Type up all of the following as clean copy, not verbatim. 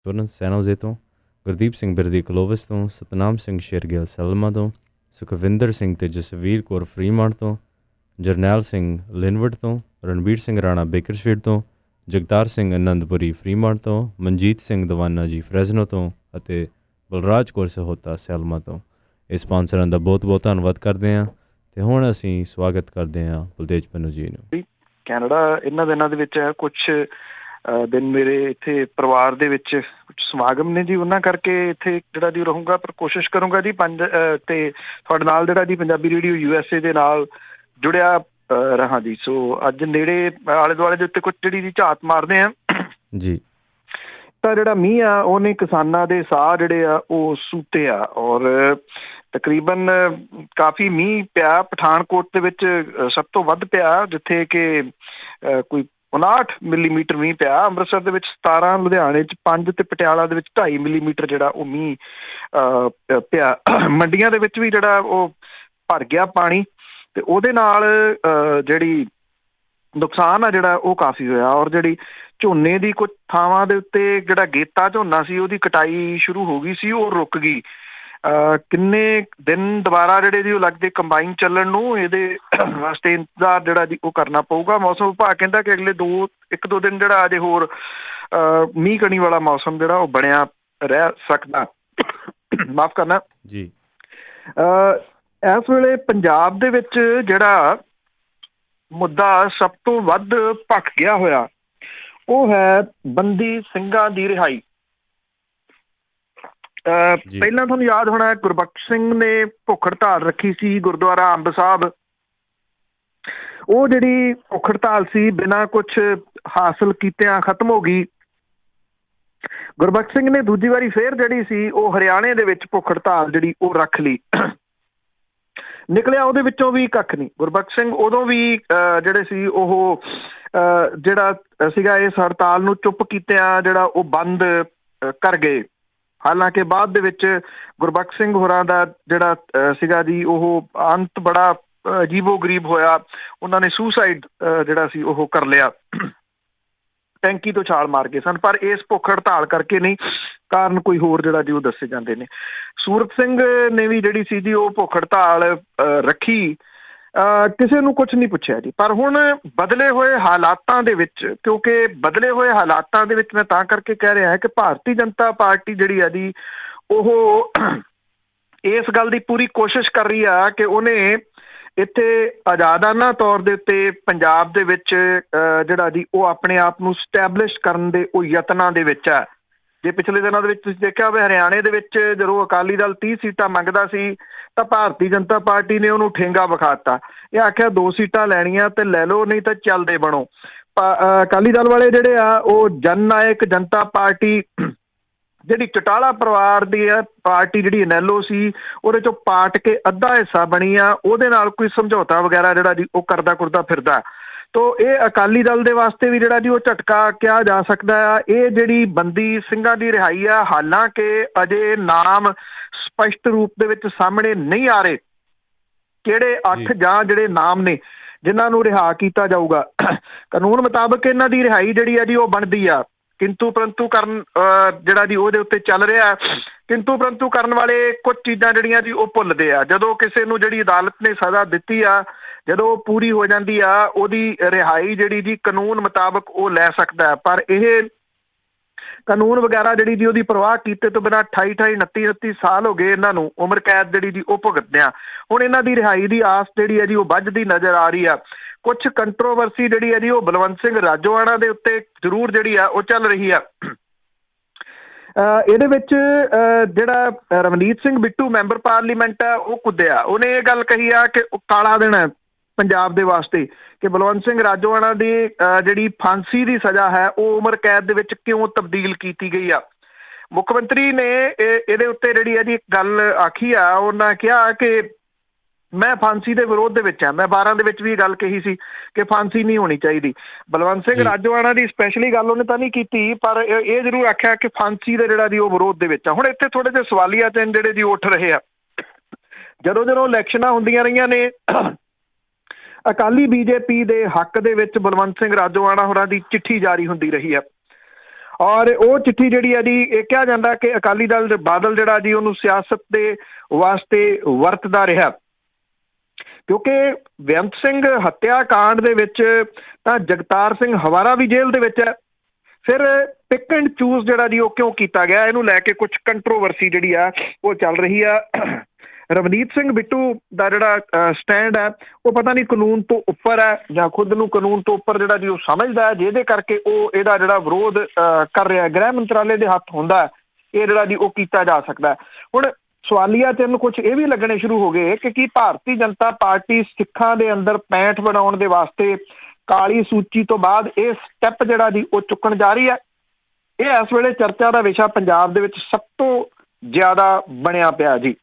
ਤੁਰਨ ਸੈਨੋਜ਼ੇ ਤੋਂ, ਗੁਰਦੀਪ ਸਿੰਘ ਬਿਰਦੀ ਕਲੋਵਿਸ ਤੋਂ, ਸਤਨਾਮ ਸਿੰਘ ਸ਼ੇਰਗਿੱਲ ਸੈਲਮਾ ਤੋਂ, ਸੁਖਵਿੰਦਰ ਸਿੰਘ ਤੇ ਜਸਵੀਰ ਕੌਰ ਫਰੀਮਾਨ ਤੋਂ, ਜਰਨੈਲ ਸਿੰਘ ਲਿਨਵੁੱਡ ਤੋਂ, ਰਣਬੀਰ ਸਿੰਘ ਰਾਣਾ ਬੇਕਰਸਫੀਲਡ ਤੋਂ, ਜਗਤਾਰ ਸਿੰਘ ਆਨੰਦਪੁਰੀ ਫਰੀਮਾਨ ਤੋਂ, ਮਨਜੀਤ ਸਿੰਘ ਦਵਾਨਾ ਜੀ ਫਰੈਜ਼ਨੋ ਤੋਂ ਅਤੇ ਬਲਰਾਜ ਕੌਰ ਸਹੋਤਾ ਸੈਲਮਾ ਤੋਂ। ਇਹ ਸਪਾਂਸਰਾਂ ਦਾ ਬਹੁਤ ਬਹੁਤ ਧੰਨਵਾਦ ਕਰਦੇ ਹਾਂ ਅਤੇ ਹੁਣ ਅਸੀਂ ਸਵਾਗਤ ਕਰਦੇ ਹਾਂ ਬਲਤੇਜ ਪੰਨੂ ਜੀ ਨੂੰ। ਕੈਨੇਡਾ ਇਹਨਾਂ ਦਿਨਾਂ ਦੇ ਵਿੱਚ ਕੁਛ ਦਿਨ ਮੇਰੇ ਇੱਥੇ ਪਰਿਵਾਰ ਦੇ ਵਿੱਚ ਕੁਛ ਸਮਾਗਮ ਨੇ ਜੀ, ਉਹਨਾਂ ਕਰਕੇ ਇੱਥੇ ਜਿਹੜਾ ਜੀ ਰਹੂੰਗਾ, ਪਰ ਕੋਸ਼ਿਸ਼ ਕਰੂੰਗਾ ਜੀ ਤੇ ਤੁਹਾਡੇ ਨਾਲ ਜਿਹੜਾ ਜੀ ਪੰਜਾਬੀ ਰੇਡੀਓ USA ਦੇ ਨਾਲ ਜੁੜਿਆ ਰਹਾਂ ਜੀ। ਸੋ ਅੱਜ ਨੇੜੇ ਆਲੇ ਦੁਆਲੇ ਦੇ ਉੱਤੇ ਕੁਛ ਜਿਹੜੀ ਜੀ ਝਾਤ ਮਾਰਦੇ ਆ ਜੀ। ਤਾਂ ਜਿਹੜਾ ਮੀਂਹ ਆ ਉਹਨੇ ਕਿਸਾਨਾਂ ਦੇ ਸਾਹ ਜਿਹੜੇ ਆ ਉਹ ਸੂਤੇ ਆ, ਔਰ ਤਕਰੀਬਨ ਕਾਫੀ ਮੀਂਹ ਪਿਆ। ਪਠਾਨਕੋਟ ਦੇ ਵਿੱਚ ਸਭ ਤੋਂ ਵੱਧ ਪਿਆ, ਜਿੱਥੇ ਕਿ ਕੋਈ 59 ਮਿਲੀਮੀਟਰ ਮੀਂਹ ਪਿਆ। ਅੰਮ੍ਰਿਤਸਰ ਦੇ ਵਿੱਚ 17, ਲੁਧਿਆਣੇ 'ਚ 5 ਤੇ ਪਟਿਆਲਾ ਦੇ ਵਿੱਚ 2.5 ਮਿਲੀਮੀਟਰ ਜਿਹੜਾ ਉਹ ਮੀਂਹ ਪਿਆ। ਮੰਡੀਆਂ ਦੇ ਵਿੱਚ ਵੀ ਜਿਹੜਾ ਉਹ ਭਰ ਗਿਆ ਪਾਣੀ, ਤੇ ਉਹਦੇ ਨਾਲ ਜਿਹੜੀ ਨੁਕਸਾਨ ਆ ਜਿਹੜਾ ਉਹ ਕਾਫੀ ਹੋਇਆ। ਔਰ ਜਿਹੜੀ ਝੋਨੇ ਦੀ ਕੁਝ ਥਾਵਾਂ ਦੇ ਉੱਤੇ ਜਿਹੜਾ ਗੇਤਾ ਝੋਨਾ ਸੀ ਉਹਦੀ ਕਟਾਈ ਸ਼ੁਰੂ ਹੋ ਗਈ ਸੀ, ਉਹ ਰੁਕ ਗਈ। ਕਿੰਨੇ ਦਿਨ ਦੁਬਾਰਾ ਜਿਹੜੇ ਜੀ ਉਹ ਲੱਗਦੇ ਕੰਬਾਈਨ ਚੱਲਣ ਨੂੰ, ਇਹਦੇ ਵਾਸਤੇ ਇੰਤਜ਼ਾਰ ਜਿਹੜਾ ਜੀ ਉਹ ਕਰਨਾ ਪਊਗਾ। ਮੌਸਮ ਵਿਭਾਗ ਕਹਿੰਦਾ ਕਿ ਅਗਲੇ 1-2 ਦਿਨ ਜਿਹੜਾ ਅਜੇ ਹੋਰ ਮੀਂਹ ਕਣੀ ਵਾਲਾ ਮੌਸਮ ਜਿਹੜਾ ਉਹ ਬਣਿਆ ਰਹਿ ਸਕਦਾ। ਮਾਫ ਕਰਨਾ ਜੀ। ਇਸ ਵੇਲੇ ਪੰਜਾਬ ਦੇ ਵਿੱਚ ਜਿਹੜਾ ਮੁੱਦਾ ਸਭ ਤੋਂ ਵੱਧ ਭਖ ਗਿਆ ਹੋਇਆ ਉਹ ਹੈ ਬੰਦੀ ਸਿੰਘਾਂ ਦੀ ਰਿਹਾਈ। ਪਹਿਲਾਂ ਤੁਹਾਨੂੰ ਯਾਦ ਹੋਣਾ ਗੁਰਬਖਸ਼ ਸਿੰਘ ਨੇ ਭੁੱਖ ਹੜਤਾਲ ਰੱਖੀ ਸੀ ਗੁਰਦੁਆਰਾ ਅੰਬ ਸਾਹਿਬ। ਉਹ ਜਿਹੜੀ ਭੁੱਖ ਹੜਤਾਲ ਸੀ ਬਿਨਾਂ ਕੁਛ ਹਾਸਲ ਕੀਤਿਆਂ ਖਤਮ ਹੋ ਗਈ। ਗੁਰਬਖਸ਼ ਸਿੰਘ ਨੇ ਦੂਜੀ ਵਾਰੀ ਫੇਰ ਜਿਹੜੀ ਸੀ ਉਹ ਹਰਿਆਣੇ ਦੇ ਵਿੱਚ ਭੁੱਖ ਹੜਤਾਲ ਜਿਹੜੀ ਉਹ ਰੱਖ ਲਈ। ਨਿਕਲਿਆ ਉਹਦੇ ਵਿੱਚੋਂ ਵੀ ਕੱਖ ਨਹੀਂ। ਗੁਰਬਖਸ਼ ਸਿੰਘ ਉਦੋਂ ਵੀ ਜਿਹੜੇ ਸੀ ਉਹ ਜਿਹੜਾ ਸੀਗਾ ਇਸ ਹੜਤਾਲ ਨੂੰ ਚੁੱਪ ਕੀਤਿਆਂ ਜਿਹੜਾ ਉਹ ਬੰਦ ਕਰ ਗਏ। ਹਾਲਾਂਕਿ ਬਾਅਦ ਦੇ ਵਿੱਚ ਗੁਰਬਖਸ਼ ਸਿੰਘ ਹੋਰਾਂ ਦਾ ਜਿਹੜਾ ਸੀਗਾ ਜੀ ਉਹ ਅੰਤ ਬੜਾ ਅਜੀਬੋ ਗਰੀਬ ਹੋਇਆ। ਉਹਨਾਂ ਨੇ ਸੁਸਾਈਡ ਜਿਹੜਾ ਸੀ ਉਹ ਕਰ ਲਿਆ, ਟੈਂਕੀ ਤੋਂ ਛਾਲ ਮਾਰ ਗਏ ਸਨ। ਪਰ ਇਸ ਭੁੱਖ ਹੜਤਾਲ ਕਰਕੇ ਨਹੀਂ, ਕਾਰਨ ਕੋਈ ਹੋਰ ਜਿਹੜਾ ਜੀ ਉਹ ਦੱਸੇ ਜਾਂਦੇ ਨੇ। ਸੂਰਤ ਸਿੰਘ ਨੇ ਵੀ ਜਿਹੜੀ ਸੀ ਜੀ ਉਹ ਭੁੱਖ ਹੜਤਾਲ ਰੱਖੀ, ਕਿਸੇ ਨੂੰ ਕੁਛ ਨਹੀਂ ਪੁੱਛਿਆ ਜੀ। ਪਰ ਹੁਣ ਬਦਲੇ ਹੋਏ ਹਾਲਾਤਾਂ ਦੇ ਵਿੱਚ, ਕਿਉਂਕਿ ਬਦਲੇ ਹੋਏ ਹਾਲਾਤਾਂ ਦੇ ਵਿੱਚ ਮੈਂ ਤਾਂ ਕਰਕੇ ਕਹਿ ਰਿਹਾ ਕਿ ਭਾਰਤੀ ਜਨਤਾ ਪਾਰਟੀ ਜਿਹੜੀ ਆ ਜੀ ਉਹ ਇਸ ਗੱਲ ਦੀ ਪੂਰੀ ਕੋਸ਼ਿਸ਼ ਕਰ ਰਹੀ ਆ ਕਿ ਉਹਨੇ ਇੱਥੇ ਆਜ਼ਾਦਾਨਾ ਤੌਰ ਦੇ ਉੱਤੇ ਪੰਜਾਬ ਦੇ ਵਿੱਚ ਜਿਹੜਾ ਜੀ ਉਹ ਆਪਣੇ ਆਪ ਨੂੰ ਸਟੈਬਲਿਸ਼ ਕਰਨ ਦੇ ਉਹ ਯਤਨਾਂ ਦੇ ਵਿੱਚ ਹੈ। ਜੇ ਪਿਛਲੇ ਦਿਨਾਂ ਦੇ ਵਿੱਚ ਤੁਸੀਂ ਦੇਖਿਆ ਵੀ ਹਰਿਆਣੇ ਦੇ ਵਿੱਚ ਜਦੋਂ ਅਕਾਲੀ ਦਲ 30 ਸੀਟਾਂ ਮੰਗਦਾ ਸੀ ਤਾਂ ਭਾਰਤੀ ਜਨਤਾ ਪਾਰਟੀ ਨੇ ਉਹਨੂੰ ਠੇਂਗਾ ਵਿਖਾਤਾ। ਇਹ ਆਖਿਆ 2 ਸੀਟਾਂ ਲੈਣੀਆਂ ਤੇ ਲੈ ਲਓ, ਨਹੀਂ ਤਾਂ ਚੱਲਦੇ ਬਣੋ। ਅਕਾਲੀ ਦਲ ਵਾਲੇ ਜਿਹੜੇ ਆ ਉਹ ਜਨ ਨਾਇਕ ਜਨਤਾ ਪਾਰਟੀ ਜਿਹੜੀ ਚੌਟਾਲਾ ਪਰਿਵਾਰ ਦੀ ਹੈ ਪਾਰਟੀ, ਜਿਹੜੀ ਇਨੈਲੋ ਸੀ ਉਹਦੇ ਚੋਂ ਪਾਟ ਕੇ ਅੱਧਾ ਹਿੱਸਾ ਬਣੀ ਆ, ਉਹਦੇ ਨਾਲ ਕੋਈ ਸਮਝੌਤਾ ਵਗੈਰਾ ਜਿਹੜਾ ਜੀ ਉਹ ਕਰਦਾ ਫਿਰਦਾ। ਤੋ ਇਹ ਅਕਾਲੀ ਦਲ ਦੇ ਵਾਸਤੇ ਵੀ ਜਿਹੜਾ ਜੀ ਉਹ ਝਟਕਾ ਕਿਹਾ ਜਾ ਸਕਦਾ ਆ। ਇਹ ਜਿਹੜੀ ਬੰਦੀ ਸਿੰਘਾਂ ਦੀ ਰਿਹਾਈ ਆ, ਹਾਲਾਂਕਿ ਅਜੇ ਨਾਮ ਸਪਸ਼ਟ ਰੂਪ ਦੇ ਵਿੱਚ ਸਾਹਮਣੇ ਨਹੀਂ ਆ ਰਹੇ ਕਿਹੜੇ 8 ਜਾਂ ਜਿਹੜੇ ਨਾਮ ਨੇ ਜਿਨ੍ਹਾਂ ਨੂੰ ਰਿਹਾ ਕੀਤਾ ਜਾਊਗਾ। ਕਾਨੂੰਨ ਮੁਤਾਬਕ ਇਹਨਾਂ ਦੀ ਰਿਹਾਈ ਜਿਹੜੀ ਆ ਜੀ ਉਹ ਬਣਦੀ ਆ, ਕਿੰਤੂ ਪਰੰਤੂ ਕਰਨ ਜਿਹੜਾ ਜੀ ਉਹਦੇ ਉੱਤੇ ਚੱਲ ਰਿਹਾ। ਕਿੰਤੂ ਪਰੰਤੂ ਕਰਨ ਵਾਲੇ ਕੁਝ ਚੀਜ਼ਾਂ ਜਿਹੜੀਆਂ ਜੀ ਉਹ ਭੁੱਲਦੇ ਆ। ਜਦੋਂ ਕਿਸੇ ਨੂੰ ਜਿਹੜੀ ਅਦਾਲਤ ਨੇ ਸਜ਼ਾ ਦਿੱਤੀ ਆ, ਜਦੋਂ ਉਹ ਪੂਰੀ ਹੋ ਜਾਂਦੀ ਆ, ਉਹਦੀ ਰਿਹਾਈ ਜਿਹੜੀ ਜੀ ਕਾਨੂੰਨ ਮੁਤਾਬਕ ਉਹ ਲੈ ਸਕਦਾ। ਪਰ ਇਹ ਕਾਨੂੰਨ ਵਗੈਰਾ ਜਿਹੜੀ ਜੀ ਉਹਦੀ ਪਰਵਾਹ ਕੀਤੇ ਤੋਂ ਬਿਨਾਂ 28 29 ਸਾਲ ਹੋ ਗਏ ਇਹਨਾਂ ਨੂੰ ਉਮਰ ਕੈਦ ਜਿਹੜੀ ਜੀ ਉਹ ਭੁਗਤਦੇ ਆ। ਹੁਣ ਇਹਨਾਂ ਦੀ ਰਿਹਾਈ ਦੀ ਆਸ ਜਿਹੜੀ ਹੈ ਜੀ ਉਹ ਵੱਧਦੀ ਨਜ਼ਰ ਆ ਰਹੀ ਆ। ਕੁਛ ਕੰਟਰੋਵਰਸੀ ਜਿਹੜੀ ਹੈ ਜੀ ਉਹ ਬਲਵੰਤ ਸਿੰਘ ਰਾਜੋਆਣਾ ਦੇ ਉੱਤੇ ਜ਼ਰੂਰ ਜਿਹੜੀ ਆ ਉਹ ਚੱਲ ਰਹੀ ਆ। ਇਹਦੇ ਵਿੱਚ ਜਿਹੜਾ ਰਵਨੀਤ ਸਿੰਘ ਬਿੱਟੂ ਮੈਂਬਰ ਪਾਰਲੀਮੈਂਟ ਆ ਉਹ ਕੁੱਦਿਆ। ਉਹਨੇ ਇਹ ਗੱਲ ਕਹੀ ਆ ਕਿ ਉਹ ਕਾਲਾ ਦਿਨ ਹੈ ਪੰਜਾਬ ਦੇ ਵਾਸਤੇ ਕਿ ਬਲਵੰਤ ਸਿੰਘ ਰਾਜੋਆਣਾ ਦੀ ਜਿਹੜੀ ਫਾਂਸੀ ਦੀ ਸਜ਼ਾ ਹੈ ਉਹ ਉਮਰ ਕੈਦ ਦੇ ਵਿੱਚ ਕਿਉਂ ਤਬਦੀਲ ਕੀਤੀ ਗਈ ਆ। ਮੁੱਖ ਮੰਤਰੀ ਨੇ ਇਹਦੇ ਉੱਤੇ ਜਿਹੜੀ ਹੈ ਜੀ ਇੱਕ ਗੱਲ ਆਖੀ ਆ। ਉਹਨਾਂ ਕਿਹਾ ਕਿ ਮੈਂ ਫਾਂਸੀ ਦੇ ਵਿਰੋਧ ਦੇ ਵਿੱਚ ਆ। ਮੈਂ 12 ਦੇ ਵਿੱਚ ਵੀ ਇਹ ਗੱਲ ਕਹੀ ਸੀ ਕਿ ਫਾਂਸੀ ਨਹੀਂ ਹੋਣੀ ਚਾਹੀਦੀ। ਬਲਵੰਤ ਸਿੰਘ ਰਾਜੋਆਣਾ ਦੀ ਸਪੈਸ਼ਲੀ ਗੱਲ ਉਹਨੇ ਤਾਂ ਨਹੀਂ ਕੀਤੀ, ਪਰ ਇਹ ਜ਼ਰੂਰ ਆਖਿਆ ਕਿ ਫਾਂਸੀ ਦਾ ਜਿਹੜਾ ਜੀ ਉਹ ਵਿਰੋਧ ਦੇ ਵਿੱਚ ਆ। ਹੁਣ ਇੱਥੇ ਥੋੜੇ ਜਿਹੇ ਸਵਾਲੀਆ ਚਿੰਨ੍ਹ ਜਿਹੜੇ ਜੀ ਉੱਠ ਰਹੇ ਆ। ਜਦੋਂ ਇਲੈਕਸ਼ਨਾਂ ਹੁੰਦੀਆਂ ਰਹੀਆਂ ਨੇ, ਅਕਾਲੀ BJP ਦੇ ਹੱਕ ਦੇ ਵਿੱਚ ਬਲਵੰਤ ਸਿੰਘ ਰਾਜੋਆਣਾ ਹੋਰਾਂ ਦੀ ਚਿੱਠੀ ਜਾਰੀ ਹੁੰਦੀ ਰਹੀ ਆ। ਔਰ ਉਹ ਚਿੱਠੀ ਜਿਹੜੀ ਹੈ ਜੀ, ਇਹ ਕਿਹਾ ਜਾਂਦਾ ਕਿ ਅਕਾਲੀ ਦਲ ਬਾਦਲ ਜਿਹੜਾ ਜੀ ਉਹਨੂੰ ਸਿਆਸਤ ਦੇ ਵਾਸਤੇ ਵਰਤਦਾ ਰਿਹਾ, ਕਿਉਂਕਿ ਬੇਅੰਤ ਸਿੰਘ ਹੱਤਿਆ ਕਾਂਡ ਦੇ ਵਿੱਚ ਤਾਂ ਜਗਤਾਰ ਸਿੰਘ ਹਵਾਰਾ ਵੀ ਜੇਲ੍ਹ ਦੇ ਵਿੱਚ ਹੈ। ਫਿਰ ਪਿਕ ਐਂਡ ਚੂਜ਼ ਜਿਹੜਾ ਜੀ ਉਹ ਕਿਉਂ ਕੀਤਾ ਗਿਆ, ਇਹਨੂੰ ਲੈ ਕੇ ਕੁਝ ਕੰਟਰੋਵਰਸੀ ਜਿਹੜੀ ਆ ਉਹ ਚੱਲ ਰਹੀ ਆ। ਰਵਨੀਤ ਸਿੰਘ ਬਿੱਟੂ ਦਾ ਜਿਹੜਾ ਸਟੈਂਡ ਹੈ ਉਹ ਪਤਾ ਨਹੀਂ ਕਾਨੂੰਨ ਤੋਂ ਉੱਪਰ ਹੈ ਜਾਂ ਖੁਦ ਨੂੰ ਕਾਨੂੰਨ ਤੋਂ ਉੱਪਰ ਜਿਹੜਾ ਜੀ ਉਹ ਸਮਝਦਾ ਹੈ, ਜਿਹਦੇ ਕਰਕੇ ਉਹ ਇਹਦਾ ਜਿਹੜਾ ਵਿਰੋਧ ਕਰ ਰਿਹਾ। ਗ੍ਰਹਿ ਮੰਤਰਾਲੇ ਦੇ ਹੱਥ ਹੁੰਦਾ ਇਹ ਜਿਹੜਾ ਜੀ ਉਹ ਕੀਤਾ ਜਾ ਸਕਦਾ। ਹੁਣ ਸਵਾਲੀਆ ਚਿੰਨ੍ਹ ਕੁਝ ਇਹ ਵੀ ਲੱਗਣੇ ਸ਼ੁਰੂ ਹੋ ਗਏ ਕਿ ਕੀ ਭਾਰਤੀ ਜਨਤਾ ਪਾਰਟੀ ਸਿੱਖਾਂ ਦੇ ਅੰਦਰ ਪੈਂਠ ਬਣਾਉਣ ਦੇ ਵਾਸਤੇ ਕਾਲੀ ਸੂਚੀ ਤੋਂ ਬਾਅਦ ਇਹ ਸਟੈਪ ਜਿਹੜਾ ਜੀ ਉਹ ਚੁੱਕਣ ਜਾ ਰਹੀ ਹੈ। ਇਹ ਇਸ ਵੇਲੇ ਚਰਚਾ ਦਾ ਵਿਸ਼ਾ ਪੰਜਾਬ ਦੇ ਵਿੱਚ ਸਭ ਤੋਂ ਜ਼ਿਆਦਾ ਬਣਿਆ ਪਿਆ ਜੀ।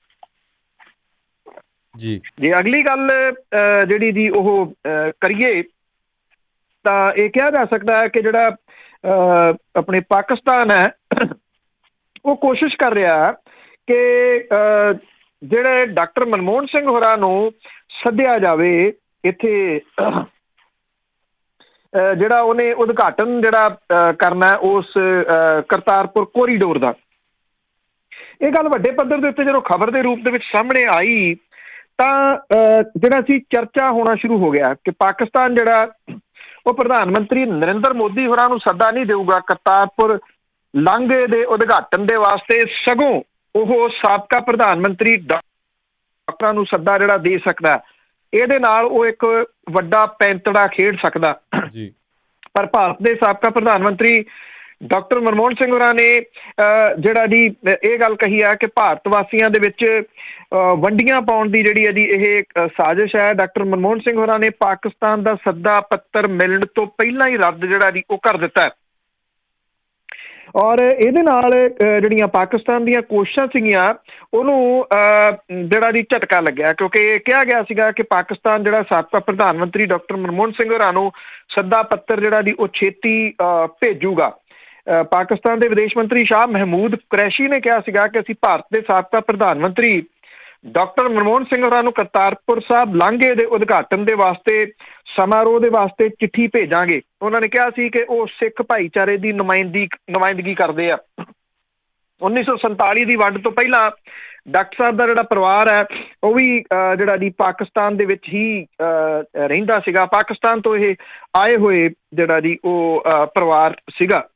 ਜੇ ਅਗਲੀ ਗੱਲ ਜਿਹੜੀ ਜੀ ਉਹ ਕਰੀਏ ਤਾਂ ਇਹ ਕਿਹਾ ਜਾ ਸਕਦਾ ਹੈ ਕਿ ਜਿਹੜਾ ਆਪਣੇ ਪਾਕਿਸਤਾਨ ਹੈ ਉਹ ਕੋਸ਼ਿਸ਼ ਕਰ ਰਿਹਾ ਕਿ ਜਿਹੜੇ ਡਾਕਟਰ ਮਨਮੋਹਨ ਸਿੰਘ ਹੋਰਾਂ ਨੂੰ ਸੱਦਿਆ ਜਾਵੇ ਇੱਥੇ, ਜਿਹੜਾ ਉਹਨੇ ਉਦਘਾਟਨ ਜਿਹੜਾ ਕਰਨਾ ਉਸ ਕਰਤਾਰਪੁਰ ਕੋਰੀਡੋਰ ਦਾ। ਇਹ ਗੱਲ ਵੱਡੇ ਪੱਧਰ ਦੇ ਉੱਤੇ ਜਦੋਂ ਖਬਰ ਦੇ ਰੂਪ ਦੇ ਵਿੱਚ ਸਾਹਮਣੇ ਆਈ ਤਾਂ ਜਿਹੜਾ ਸੀ ਚਰਚਾ ਹੋਣਾ ਸ਼ੁਰੂ ਹੋ ਗਿਆ ਕਿ ਪਾਕਿਸਤਾਨ ਜਿਹੜਾ ਉਹ ਪ੍ਰਧਾਨ ਮੰਤਰੀ ਨਰਿੰਦਰ ਮੋਦੀ ਹੋਰਾਂ ਨੂੰ ਸੱਦਾ ਨਹੀਂ ਦੇਊਗਾ ਕਰਤਾਰਪੁਰ ਲਾਂਘੇ ਦੇ ਉਦਘਾਟਨ ਦੇ ਵਾਸਤੇ, ਸਗੋਂ ਉਹ ਸਾਬਕਾ ਪ੍ਰਧਾਨ ਮੰਤਰੀ ਡਾਕਟਰਾਂ ਨੂੰ ਸੱਦਾ ਜਿਹੜਾ ਦੇ ਸਕਦਾ। ਇਹਦੇ ਨਾਲ ਉਹ ਇੱਕ ਵੱਡਾ ਪੈਂਤੜਾ ਖੇਡ ਸਕਦਾ। ਪਰ ਭਾਰਤ ਦੇ ਸਾਬਕਾ ਪ੍ਰਧਾਨ ਮੰਤਰੀ ਡਾਕਟਰ ਮਨਮੋਹਨ ਸਿੰਘ ਹੋਰਾਂ ਨੇ ਜਿਹੜਾ ਜੀ ਇਹ ਗੱਲ ਕਹੀ ਹੈ ਕਿ ਭਾਰਤ ਵਾਸੀਆਂ ਦੇ ਵਿੱਚ ਵੰਡੀਆਂ ਪਾਉਣ ਦੀ ਜਿਹੜੀ ਹੈ ਜੀ ਇਹ ਸਾਜ਼ਿਸ਼ ਹੈ। ਡਾਕਟਰ ਮਨਮੋਹਨ ਸਿੰਘ ਹੋਰਾਂ ਨੇ ਪਾਕਿਸਤਾਨ ਦਾ ਸੱਦਾ ਪੱਤਰ ਮਿਲਣ ਤੋਂ ਪਹਿਲਾਂ ਹੀ ਰੱਦ ਜਿਹੜਾ ਜੀ ਉਹ ਕਰ ਦਿੱਤਾ। ਔਰ ਇਹਦੇ ਨਾਲ ਜਿਹੜੀਆਂ ਪਾਕਿਸਤਾਨ ਦੀਆਂ ਕੋਸ਼ਿਸ਼ਾਂ ਸੀਗੀਆਂ ਉਹਨੂੰ ਜਿਹੜਾ ਜੀ ਝਟਕਾ ਲੱਗਿਆ, ਕਿਉਂਕਿ ਇਹ ਕਿਹਾ ਗਿਆ ਸੀਗਾ ਕਿ ਪਾਕਿਸਤਾਨ ਜਿਹੜਾ ਸਾਬਕਾ ਪ੍ਰਧਾਨ ਮੰਤਰੀ ਡਾਕਟਰ ਮਨਮੋਹਨ ਸਿੰਘ ਹੋਰਾਂ ਨੂੰ ਸੱਦਾ ਪੱਤਰ ਜਿਹੜਾ ਜੀ ਉਹ ਛੇਤੀ ਭੇਜੂਗਾ। ਪਾਕਿਸਤਾਨ ਦੇ ਵਿਦੇਸ਼ ਮੰਤਰੀ ਸ਼ਾਹ ਮਹਿਮੂਦ ਕੁਰੈਸ਼ੀ ਨੇ ਕਿਹਾ ਸੀਗਾ ਕਿ ਅਸੀਂ ਭਾਰਤ ਦੇ ਸਾਬਕਾ ਪ੍ਰਧਾਨ ਮੰਤਰੀ ਡਾਕਟਰ ਮਨਮੋਹਨ ਸਿੰਘ ਹੋਰਾਂ ਨੂੰ ਕਰਤਾਰਪੁਰ ਸਾਹਿਬ ਲਾਂਘੇ ਦੇ ਉਦਘਾਟਨ ਦੇ ਵਾਸਤੇ ਸਮਾਰੋਹ ਦੇ ਵਾਸਤੇ ਚਿੱਠੀ ਭੇਜਾਂਗੇ। ਉਹਨਾਂ ਨੇ ਕਿਹਾ ਸੀ ਕਿ ਉਹ ਸਿੱਖ ਭਾਈਚਾਰੇ ਦੀ ਨੁਮਾਇੰਦਗੀ ਕਰਦੇ ਆ। 1947 ਦੀ ਵੰਡ ਤੋਂ ਪਹਿਲਾਂ ਡਾਕਟਰ ਸਾਹਿਬ ਦਾ ਜਿਹੜਾ ਪਰਿਵਾਰ ਹੈ ਉਹ ਵੀ ਜਿਹੜਾ ਜੀ ਪਾਕਿਸਤਾਨ ਦੇ ਵਿੱਚ ਹੀ ਰਹਿੰਦਾ ਸੀਗਾ। ਪਾਕਿਸਤਾਨ ਤੋਂ ਇਹ ਆਏ ਹੋਏ ਜਿਹੜਾ ਜੀ ਉਹ ਪਰਿਵਾਰ ਸੀਗਾ।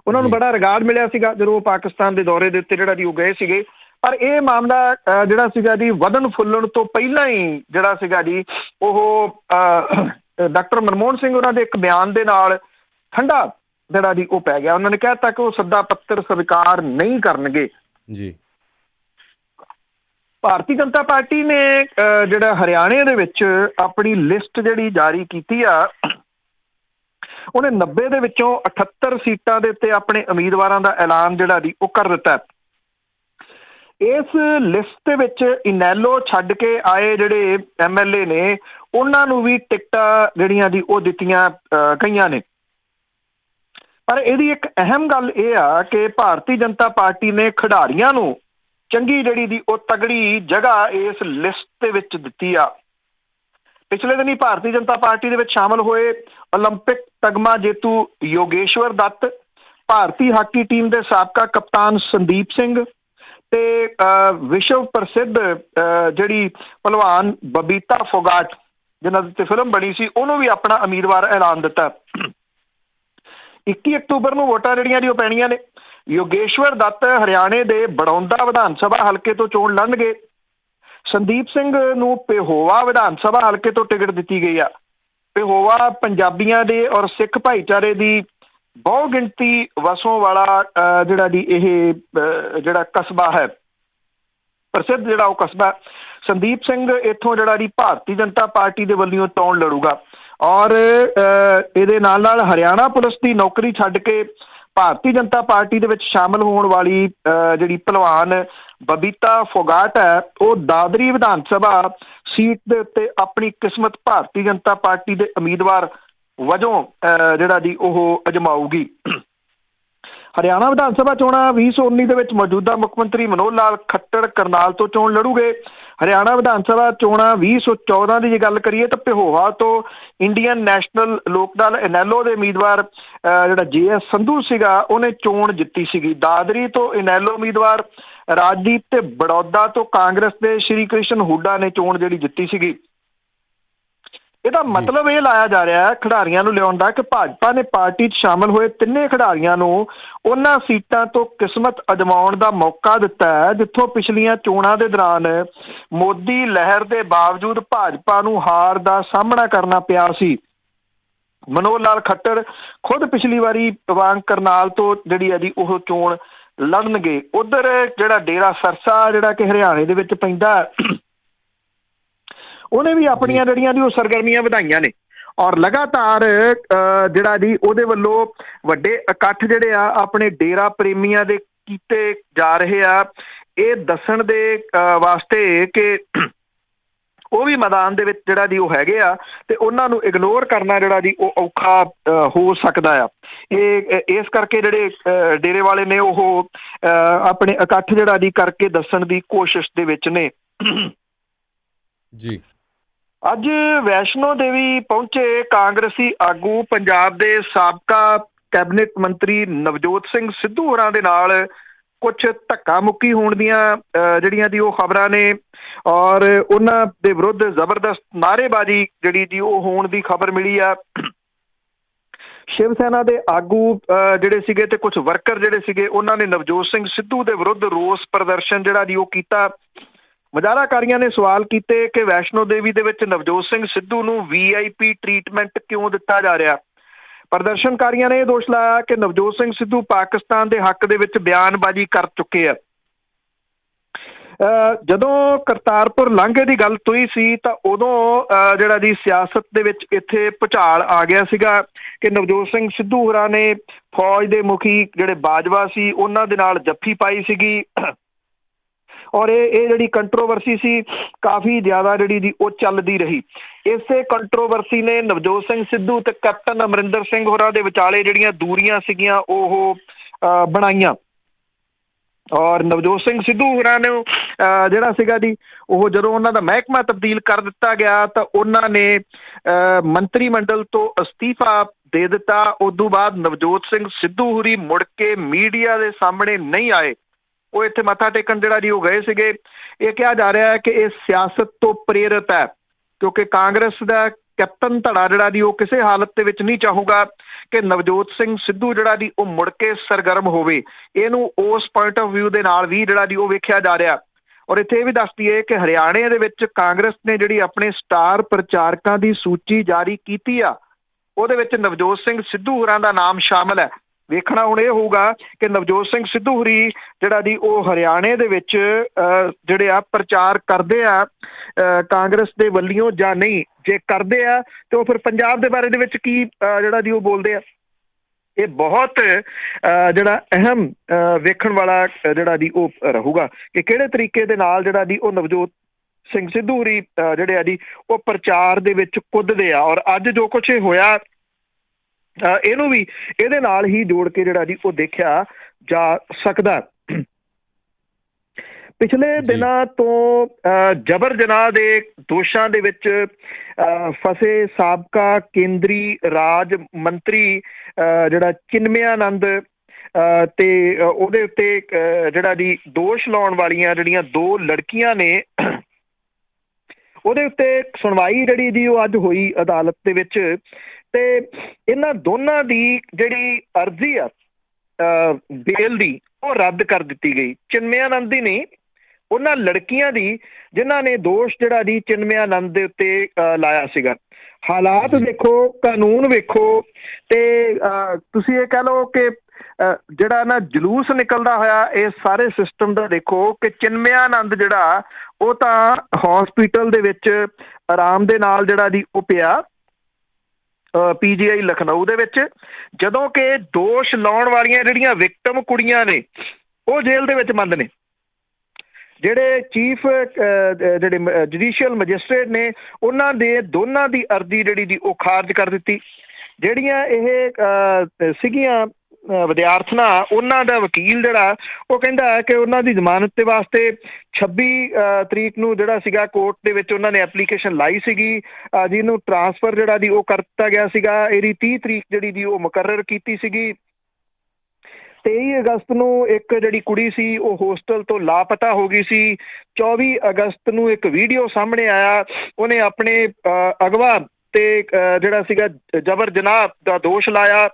ਉਹਨਾਂ ਨੂੰ ਬੜਾ ਰਿਗਾਰਡ ਮਿਲਿਆ ਸੀਗਾ ਜਦੋਂ ਉਹ ਪਾਕਿਸਤਾਨ ਦੇ ਦੌਰੇ ਦੇ ਉੱਤੇ ਜਿਹੜਾ ਜੀ ਉਹ ਗਏ ਸੀਗੇ। ਪਰ ਇਹ ਮਾਮਲਾ ਜਿਹੜਾ ਸੀਗਾ ਜੀ ਵਧਣ ਫੁੱਲਣ ਤੋਂ ਪਹਿਲਾਂ ਹੀ ਜਿਹੜਾ ਸੀਗਾ ਜੀ ਉਹ ਡਾਕਟਰ ਮਨਮੋਹਨ ਸਿੰਘ ਉਹਨਾਂ ਦੇ ਇੱਕ ਬਿਆਨ ਦੇ ਨਾਲ ਠੰਡਾ ਜਿਹੜਾ ਜੀ ਉਹ ਪੈ ਗਿਆ। ਉਹਨਾਂ ਨੇ ਕਹਿ ਦਿੱਤਾ ਕਿ ਉਹ ਸੱਦਾ ਪੱਤਰ ਸਵੀਕਾਰ ਨਹੀਂ ਕਰਨਗੇ ਜੀ। ਭਾਰਤੀ ਜਨਤਾ ਪਾਰਟੀ ਨੇ ਜਿਹੜਾ ਹਰਿਆਣੇ ਦੇ ਵਿੱਚ ਆਪਣੀ ਲਿਸਟ ਜਿਹੜੀ ਜਾਰੀ ਕੀਤੀ ਆ, ਉਹਨੇ 90 ਦੇ ਵਿੱਚੋਂ 78 ਸੀਟਾਂ ਦੇ ਉੱਤੇ ਆਪਣੇ ਉਮੀਦਵਾਰਾਂ ਦਾ ਐਲਾਨ ਜਿਹੜਾ ਜੀ ਉਹ ਕਰ ਦਿੱਤਾ। ਇਸ ਲਿਸਟ ਦੇ ਵਿੱਚ ਇਨੈਲੋ ਛੱਡ ਕੇ ਆਏ ਜਿਹੜੇ MLA ਨੇ ਉਹਨਾਂ ਨੂੰ ਵੀ ਟਿਕਟਾਂ ਜਿਹੜੀਆਂ ਜੀ ਉਹ ਦਿੱਤੀਆਂ ਗਈਆਂ ਨੇ। ਪਰ ਇਹਦੀ ਇੱਕ ਅਹਿਮ ਗੱਲ ਇਹ ਆ ਕਿ ਭਾਰਤੀ ਜਨਤਾ ਪਾਰਟੀ ਨੇ ਖਿਡਾਰੀਆਂ ਨੂੰ ਚੰਗੀ ਜਿਹੜੀ ਦੀ ਉਹ ਤਗੜੀ ਜਗ੍ਹਾ ਇਸ ਲਿਸਟ ਦੇ ਵਿੱਚ ਦਿੱਤੀ ਆ। ਪਿਛਲੇ ਦਿਨੀ ਭਾਰਤੀ ਜਨਤਾ ਪਾਰਟੀ ਦੇ ਵਿੱਚ ਸ਼ਾਮਲ ਹੋਏ ਓਲੰਪਿਕ ਤਗਮਾ ਜੇਤੂ ਯੋਗੇਸ਼ਵਰ ਦੱਤ, ਭਾਰਤੀ ਹਾਕੀ ਟੀਮ ਦੇ ਸਾਬਕਾ ਕਪਤਾਨ ਸੰਦੀਪ ਸਿੰਘ ਤੇ ਵਿਸ਼ਵ ਪ੍ਰਸਿੱਧ ਜਿਹੜੀ ਭਲਵਾਨ ਬਬੀਤਾ ਫੋਗਾਟ ਜਿਹਨਾਂ ਦੀ ਫਿਲਮ ਬਣੀ ਸੀ ਉਹਨੂੰ ਵੀ ਆਪਣਾ ਉਮੀਦਵਾਰ ਐਲਾਨ ਦਿੱਤਾ। 21 ਅਕਤੂਬਰ ਨੂੰ ਵੋਟਾਂ ਜਿਹੜੀਆਂ ਜੀ ਉਹ ਪੈਣੀਆਂ ਨੇ। ਯੋਗੇਸ਼ਵਰ ਦੱਤ ਹਰਿਆਣੇ ਦੇ ਬੜੌਂਦਾ ਵਿਧਾਨ ਸਭਾ ਹਲਕੇ ਤੋਂ ਚੋਣ ਲੜਨਗੇ। ਸੰਦੀਪ ਸਿੰਘ ਨੂੰ ਪੇਹੋਵਾ ਵਿਧਾਨ ਸਭਾ ਹਲਕੇ ਤੋਂ ਟਿਕਟ ਦਿੱਤੀ ਗਈ ਆ। ਪੇਹੋਵਾ ਪੰਜਾਬੀਆਂ ਦੇ ਔਰ ਸਿੱਖ ਭਾਈਚਾਰੇ ਦੀ ਬਹੁ ਗਿਣਤੀ ਵਸੋਂ ਵਾਲਾ ਜਿਹੜਾ ਜੀ ਇਹ ਜਿਹੜਾ ਕਸਬਾ ਹੈ, ਪ੍ਰਸਿੱਧ ਜਿਹੜਾ ਉਹ ਕਸਬਾ। ਸੰਦੀਪ ਸਿੰਘ ਇੱਥੋਂ ਜਿਹੜਾ ਜੀ ਭਾਰਤੀ ਜਨਤਾ ਪਾਰਟੀ ਦੇ ਵੱਲੋਂ ਚੋਣ ਲੜੂਗਾ। ਔਰ ਇਹਦੇ ਨਾਲ ਨਾਲ ਹਰਿਆਣਾ ਪੁਲਿਸ ਦੀ ਨੌਕਰੀ ਛੱਡ ਕੇ ਭਾਰਤੀ ਜਨਤਾ ਪਾਰਟੀ ਦੇ ਵਿੱਚ ਸ਼ਾਮਲ ਹੋਣ ਵਾਲੀ ਜਿਹੜੀ ਭਲਵਾਨ ਬਬੀਤਾ ਫੋਗਾਟ ਹੈ ਉਹ ਦਾਦਰੀ ਵਿਧਾਨ ਸਭਾ ਸੀਟ ਦੇ ਉੱਤੇ ਆਪਣੀ ਕਿਸਮਤ ਭਾਰਤੀ ਜਨਤਾ ਪਾਰਟੀ ਦੇ ਉਮੀਦਵਾਰ ਵਜੋਂ ਜਿਹੜਾ ਜੀ ਉਹ ਅਜਮਾਊਗੀ। ਹਰਿਆਣਾ ਵਿਧਾਨ ਸਭਾ ਚੋਣਾਂ 2019 ਦੇ ਵਿੱਚ ਮੌਜੂਦਾ ਮੁੱਖ ਮੰਤਰੀ ਮਨੋਹਰ ਲਾਲ ਖੱਟੜ ਕਰਨਾਲ ਤੋਂ ਚੋਣ ਲੜੂਗੇ। ਹਰਿਆਣਾ ਵਿਧਾਨ ਸਭਾ ਚੋਣਾਂ 2014 ਦੀ ਜੇ ਗੱਲ ਕਰੀਏ ਤਾਂ ਪਿਹੋਵਾ ਤੋਂ ਇੰਡੀਅਨ ਨੈਸ਼ਨਲ ਲੋਕ ਦਲ ਇਨੈਲੋ ਦੇ ਉਮੀਦਵਾਰ ਜਿਹੜਾ JS ਸੰਧੂ ਸੀਗਾ ਉਹਨੇ ਚੋਣ ਜਿੱਤੀ ਸੀਗੀ। ਦਾਦਰੀ ਤੋਂ ਇਨੈਲੋ ਉਮੀਦਵਾਰ ਰਾਜਦੀਪ ਤੇ ਬੜੌਦਾ ਤੋਂ ਕਾਂਗਰਸ ਦੇ ਸ਼੍ਰੀ ਕ੍ਰਿਸ਼ਨ ਹੁੱਡਾ ਨੇ ਚੋਣ ਜਿਹੜੀ ਜਿੱਤੀ ਸੀਗੀ। ਇਹਦਾ ਮਤਲਬ ਇਹ ਲਾਇਆ ਜਾ ਰਿਹਾ ਹੈ ਖਿਡਾਰੀਆਂ ਨੂੰ ਲਿਆਉਣ ਦਾ ਕਿ ਭਾਜਪਾ ਨੇ ਪਾਰਟੀ 'ਚ ਸ਼ਾਮਲ ਹੋਏ ਤਿੰਨੇ ਖਿਡਾਰੀਆਂ ਨੂੰ ਉਹਨਾਂ ਸੀਟਾਂ ਤੋਂ ਕਿਸਮਤ ਅਜਮਾਉਣ ਦਾ ਮੌਕਾ ਦਿੱਤਾ ਹੈ ਜਿੱਥੋਂ ਪਿਛਲੀਆਂ ਚੋਣਾਂ ਦੇ ਦੌਰਾਨ ਮੋਦੀ ਲਹਿਰ ਦੇ ਬਾਵਜੂਦ ਭਾਜਪਾ ਨੂੰ ਹਾਰ ਦਾ ਸਾਹਮਣਾ ਕਰਨਾ ਪਿਆ ਸੀ। ਮਨੋਹਰ ਲਾਲ ਖੱਟਰ ਖੁਦ ਪਿਛਲੀ ਵਾਰੀ ਵਾਂਗ ਕਰਨਾਲ ਤੋਂ ਜਿਹੜੀ ਹੈ ਜੀ ਉਹ ਚੋਣ ਲੜਨਗੇ। ਉਧਰ ਜਿਹੜਾ ਡੇਰਾ ਸਰਸਾ ਜਿਹੜਾ ਕਿ ਹਰਿਆਣੇ ਦੇ ਵਿੱਚ ਪੈਂਦਾ ਉਹਨੇ ਵੀ ਆਪਣੀਆਂ ਜਿਹੜੀਆਂ ਦੀ ਉਹ ਸਰਗਰਮੀਆਂ ਵਧਾਈਆਂ ਨੇ ਔਰ ਲਗਾਤਾਰ ਜਿਹੜਾ ਜੀ ਉਹਦੇ ਵੱਲੋਂ ਵੱਡੇ ਇਕੱਠ ਜਿਹੜੇ ਆ ਆਪਣੇ ਡੇਰਾ ਪ੍ਰੇਮੀਆਂ ਦੇ ਕੀਤੇ ਜਾ ਰਹੇ ਆ ਇਹ ਦੱਸਣ ਦੇ ਵਾਸਤੇ ਕਿ ਉਹ ਵੀ ਮੈਦਾਨ ਦੇ ਵਿੱਚ ਜਿਹੜਾ ਜੀ ਉਹ ਹੈਗੇ ਆ ਤੇ ਉਹਨਾਂ ਨੂੰ ਇਗਨੋਰ ਕਰਨਾ ਜਿਹੜਾ ਜੀ ਉਹ ਔਖਾ ਹੋ ਸਕਦਾ ਆ। ਇਹ ਇਸ ਕਰਕੇ ਜਿਹੜੇ ਡੇਰੇ ਵਾਲੇ ਨੇ ਉਹ ਆਪਣੇ ਇਕੱਠ ਜਿਹੜਾ ਜੀ ਕਰਕੇ ਦੱਸਣ ਦੀ ਕੋਸ਼ਿਸ਼ ਦੇ ਵਿੱਚ ਨੇ। ਜੀ ਅੱਜ ਵੈਸ਼ਨੋ ਦੇਵੀ ਪਹੁੰਚੇ ਕਾਂਗਰਸੀ ਆਗੂ ਪੰਜਾਬ ਦੇ ਸਾਬਕਾ ਕੈਬਨਿਟ ਮੰਤਰੀ ਨਵਜੋਤ ਸਿੰਘ ਸਿੱਧੂ ਹੋਰਾਂ ਦੇ ਨਾਲ ਕੁਝ ਧੱਕਾ ਮੁੱਕੀ ਹੋਣ ਦੀਆਂ ਜਿਹੜੀਆਂ ਦੀ ਉਹ ਖਬਰਾਂ ਨੇ ਔਰ ਉਹਨਾਂ ਦੇ ਵਿਰੁੱਧ ਜ਼ਬਰਦਸਤ ਨਾਅਰੇਬਾਜ਼ੀ ਜਿਹੜੀ ਜੀ ਉਹ ਹੋਣ ਦੀ ਖਬਰ ਮਿਲੀ ਆ। ਸ਼ਿਵ ਸੈਨਾ ਦੇ ਆਗੂ ਜਿਹੜੇ ਸੀਗੇ ਤੇ ਕੁਝ ਵਰਕਰ ਜਿਹੜੇ ਸੀਗੇ ਉਹਨਾਂ ਨੇ ਨਵਜੋਤ ਸਿੰਘ ਸਿੱਧੂ ਦੇ ਵਿਰੁੱਧ ਰੋਸ ਪ੍ਰਦਰਸ਼ਨ ਜਿਹੜਾ ਜੀ ਉਹ ਕੀਤਾ। ਮੁਜ਼ਾਹਰਾਕਾਰੀਆਂ ਨੇ ਸਵਾਲ ਕੀਤੇ ਕਿ ਵੈਸ਼ਨੋ ਦੇਵੀ ਦੇ ਵਿੱਚ ਨਵਜੋਤ ਸਿੰਘ ਸਿੱਧੂ ਨੂੰ VIP ਟ੍ਰੀਟਮੈਂਟ ਕਿਉਂ ਦਿੱਤਾ ਜਾ ਰਿਹਾ। ਪ੍ਰਦਰਸ਼ਨਕਾਰੀਆਂ ਨੇ ਇਹ ਦੋਸ਼ ਲਾਇਆ ਕਿ ਨਵਜੋਤ ਸਿੰਘ ਸਿੱਧੂ ਪਾਕਿਸਤਾਨ ਦੇ ਹੱਕ ਦੇ ਵਿੱਚ ਬਿਆਨਬਾਜ਼ੀ ਕਰ ਚੁੱਕੇ ਆ। ਜਦੋਂ ਕਰਤਾਰਪੁਰ ਲਾਂਘੇ ਦੀ ਗੱਲ ਹੋਈ ਸੀ ਤਾਂ ਉਦੋਂ ਜਿਹੜਾ ਜੀ ਸਿਆਸਤ ਦੇ ਵਿੱਚ ਇੱਥੇ ਭੁਚਾਲ ਆ ਗਿਆ ਸੀਗਾ ਕਿ ਨਵਜੋਤ ਸਿੰਘ ਸਿੱਧੂ ਹੋਰਾਂ ਨੇ ਫੌਜ ਦੇ ਮੁਖੀ ਜਿਹੜੇ ਬਾਜਵਾ ਸੀ ਉਹਨਾਂ ਦੇ ਨਾਲ ਜੱਫੀ ਪਾਈ ਸੀਗੀ ਔਰ ਇਹ ਜਿਹੜੀ ਕੰਟਰੋਵਰਸੀ ਸੀ ਕਾਫੀ ਜ਼ਿਆਦਾ ਜਿਹੜੀ ਦੀ ਉਹ ਚੱਲਦੀ ਰਹੀ। ਇਸੇ ਕੰਟਰੋਵਰਸੀ ਨੇ ਨਵਜੋਤ ਸਿੰਘ ਸਿੱਧੂ ਤੇ ਕੈਪਟਨ ਅਮਰਿੰਦਰ ਸਿੰਘ ਹੋਰਾਂ ਦੇ ਵਿਚਾਲੇ ਜਿਹੜੀਆਂ ਦੂਰੀਆਂ ਸੀਗੀਆਂ ਉਹ ਬਣਾਈਆਂ ਔਰ ਨਵਜੋਤ ਸਿੰਘ ਸਿੱਧੂ ਹੋਰਾਂ ਨੂੰ ਜਿਹੜਾ ਸੀਗਾ ਜੀ ਉਹ ਜਦੋਂ ਉਹਨਾਂ ਦਾ ਮਹਿਕਮਾ ਤਬਦੀਲ ਕਰ ਦਿੱਤਾ ਗਿਆ ਤਾਂ ਉਹਨਾਂ ਨੇ ਮੰਤਰੀ ਮੰਡਲ ਤੋਂ ਅਸਤੀਫਾ ਦੇ ਦਿੱਤਾ। ਉਦੋਂ ਬਾਅਦ ਨਵਜੋਤ ਸਿੰਘ ਸਿੱਧੂ ਹੋਰੀ ਮੁੜ ਕੇ ਮੀਡੀਆ ਦੇ ਸਾਹਮਣੇ ਨਹੀਂ ਆਏ। ਉਹ ਇੱਥੇ ਮੱਥਾ ਟੇਕਣ ਜਿਹੜਾ ਜੀ ਉਹ ਗਏ ਸੀਗੇ। ਇਹ ਕਿਹਾ ਜਾ ਰਿਹਾ ਹੈ ਕਿ ਇਹ ਸਿਆਸਤ ਤੋਂ ਪ੍ਰੇਰਿਤ ਹੈ ਕਿਉਂਕਿ ਕਾਂਗਰਸ ਦਾ ਕੈਪਟਨ ਧੜਾ ਜਿਹੜਾ ਜੀ ਉਹ ਕਿਸੇ ਹਾਲਤ ਦੇ ਵਿੱਚ ਨਹੀਂ ਚਾਹੂਗਾ ਕਿ ਨਵਜੋਤ ਸਿੰਘ ਸਿੱਧੂ ਜਿਹੜਾ ਜੀ ਉਹ ਮੁੜ ਕੇ ਸਰਗਰਮ ਹੋਵੇ। ਇਹਨੂੰ ਉਸ ਪੁਆਇੰਟ ਆਫ ਵਿਊ ਦੇ ਨਾਲ ਵੀ ਜਿਹੜਾ ਜੀ ਉਹ ਵੇਖਿਆ ਜਾ ਰਿਹਾ। ਔਰ ਇੱਥੇ ਇਹ ਵੀ ਦੱਸ ਦਈਏ ਕਿ ਹਰਿਆਣੇ ਦੇ ਵਿੱਚ ਕਾਂਗਰਸ ਨੇ ਜਿਹੜੀ ਆਪਣੇ ਸਟਾਰ ਪ੍ਰਚਾਰਕਾਂ ਦੀ ਸੂਚੀ ਜਾਰੀ ਕੀਤੀ ਆ ਉਹਦੇ ਵਿੱਚ ਨਵਜੋਤ ਸਿੰਘ ਸਿੱਧੂ ਹੋਰਾਂ ਦਾ ਨਾਮ ਸ਼ਾਮਲ ਹੈ। ਵੇਖਣਾ ਹੁਣ ਇਹ ਹੋਊਗਾ ਕਿ ਨਵਜੋਤ ਸਿੰਘ ਸਿੱਧੂ ਹੋਰੀ ਜਿਹੜਾ ਜੀ ਉਹ ਹਰਿਆਣੇ ਦੇ ਵਿੱਚ ਜਿਹੜੇ ਆ ਪ੍ਰਚਾਰ ਕਰਦੇ ਆ ਕਾਂਗਰਸ ਦੇ ਵੱਲੋਂ ਜਾਂ ਨਹੀਂ। ਜੇ ਕਰਦੇ ਆ ਤੇ ਉਹ ਫਿਰ ਪੰਜਾਬ ਦੇ ਬਾਰੇ ਦੇ ਵਿੱਚ ਕੀ ਜਿਹੜਾ ਜੀ ਉਹ ਬੋਲਦੇ ਆ। ਇਹ ਬਹੁਤ ਜਿਹੜਾ ਅਹਿਮ ਵੇਖਣ ਵਾਲਾ ਜਿਹੜਾ ਜੀ ਉਹ ਰਹੂਗਾ ਕਿ ਕਿਹੜੇ ਤਰੀਕੇ ਦੇ ਨਾਲ ਜਿਹੜਾ ਜੀ ਉਹ ਨਵਜੋਤ ਸਿੰਘ ਸਿੱਧੂ ਹੋਰੀ ਜਿਹੜੇ ਆ ਜੀ ਉਹ ਪ੍ਰਚਾਰ ਦੇ ਵਿੱਚ ਕੁੱਦਦੇ ਆ। ਔਰ ਅੱਜ ਜੋ ਕੁਛ ਇਹ ਹੋਇਆ ਇਹਨੂੰ ਵੀ ਇਹਦੇ ਨਾਲ ਹੀ ਜੋੜ ਕੇ ਜਿਹੜਾ ਜੀ ਉਹ ਦੇਖਿਆ ਜਾ ਸਕਦਾ। ਪਿਛਲੇ ਦਿਨਾਂ ਤੋਂ ਜਬਰ ਜਨਾਹ ਦੇ ਦੋਸ਼ਾਂ ਦੇ ਵਿੱਚ ਫਸੇ ਸਾਬਕਾ ਕੇਂਦਰੀ ਰਾਜ ਮੰਤਰੀ ਜਿਹੜਾ ਚਿਨਮਯਾਨੰਦ ਤੇ ਉਹਦੇ ਉੱਤੇ ਜਿਹੜਾ ਜੀ ਦੋਸ਼ ਲਾਉਣ ਵਾਲੀਆਂ ਜਿਹੜੀਆਂ ਦੋ ਲੜਕੀਆਂ ਨੇ ਉਹਦੇ ਉੱਤੇ ਸੁਣਵਾਈ ਜਿਹੜੀ ਜੀ ਉਹ ਅੱਜ ਹੋਈ ਅਦਾਲਤ ਦੇ ਵਿੱਚ ਤੇ ਇਹਨਾਂ ਦੋਨਾਂ ਦੀ ਜਿਹੜੀ ਅਰਜ਼ੀ ਆ ਬੇਲ ਦੀ ਉਹ ਰੱਦ ਕਰ ਦਿੱਤੀ ਗਈ। ਚਿਨਮਯਾਨੰਦ ਦੀ ਨਹੀਂ, ਉਹਨਾਂ ਲੜਕੀਆਂ ਦੀ ਜਿਨ੍ਹਾਂ ਨੇ ਦੋਸ਼ ਜਿਹੜਾ ਜੀ ਚਿਨਮਯਾਨੰਦ ਦੇ ਉੱਤੇ ਲਾਇਆ ਸੀਗਾ। ਹਾਲਾਤ ਦੇਖੋ, ਕਾਨੂੰਨ ਵੇਖੋ ਤੇ ਤੁਸੀਂ ਇਹ ਕਹਿ ਲਓ ਕਿ ਜਿਹੜਾ ਨਾ ਜਲੂਸ ਨਿਕਲਦਾ ਹੋਇਆ ਇਸ ਸਾਰੇ ਸਿਸਟਮ ਦਾ ਦੇਖੋ ਕਿ ਚਿਨਮਯਾਨੰਦ ਜਿਹੜਾ ਉਹ ਤਾਂ ਹੌਸਪੀਟਲ ਦੇ ਵਿੱਚ ਆਰਾਮ ਦੇ ਨਾਲ ਜਿਹੜਾ ਜੀ ਉਹ ਪਿਆ PGI ਲਖਨਊ ਦੇ ਵਿੱਚ, ਜਦੋਂ ਕਿ ਦੋਸ਼ ਲਾਉਣ ਵਾਲੀਆਂ ਜਿਹੜੀਆਂ ਵਿਕਟਮ ਕੁੜੀਆਂ ਨੇ ਉਹ ਜੇਲ੍ਹ ਦੇ ਵਿੱਚ ਬੰਦ ਨੇ। ਜਿਹੜੇ ਚੀਫ ਜਿਹੜੇ ਜੁਡੀਸ਼ੀਅਲ ਮੈਜਿਸਟਰੇਟ ਨੇ ਉਹਨਾਂ ਦੇ ਦੋਨਾਂ ਦੀ ਅਰਜ਼ੀ ਜਿਹੜੀ ਦੀ ਉਹ ਖਾਰਜ ਕਰ ਦਿੱਤੀ। ਜਿਹੜੀਆਂ ਇਹ ਸੀਗੀਆਂ ਵਿਦਿਆਰਥਣਾਂ ਉਹਨਾਂ ਦਾ ਵਕੀਲ ਜਿਹੜਾ ਉਹ ਕਹਿੰਦਾ ਕਿ ਉਹਨਾਂ ਦੀ ਜ਼ਮਾਨਤ ਦੇ ਵਾਸਤੇ 26 ਤਰੀਕ ਨੂੰ ਜਿਹੜਾ ਸੀਗਾ ਕੋਰਟ ਦੇ ਵਿੱਚ ਉਹਨਾਂ ਨੇ ਐਪਲੀਕੇਸ਼ਨ ਲਾਈ ਸੀਗੀ, ਜਿਹਨੂੰ ਟਰਾਂਸਫਰ ਜਿਹੜਾ ਦੀ ਉਹ ਕਰ ਦਿੱਤਾ ਗਿਆ ਸੀਗਾ। ਇਹਦੀ 30 ਤਰੀਕ ਜਿਹੜੀ ਦੀ ਉਹ ਮੁਕਰਰ ਕੀਤੀ ਸੀਗੀ। 23 ਅਗਸਤ ਨੂੰ ਇੱਕ ਜਿਹੜੀ ਕੁੜੀ ਸੀ ਉਹ ਹੋਸਟਲ ਤੋਂ ਲਾਪਤਾ ਹੋ ਗਈ ਸੀ। 24 ਅਗਸਤ ਨੂੰ ਇੱਕ ਵੀਡੀਓ ਸਾਹਮਣੇ ਆਇਆ, ਉਹਨੇ ਆਪਣੇ ਅਗਵਾ ਤੇ ਜਿਹੜਾ ਸੀਗਾ ਜਬਰ ਜਨਾਹ ਦਾ ਦੋਸ਼ ਲਾਇਆ।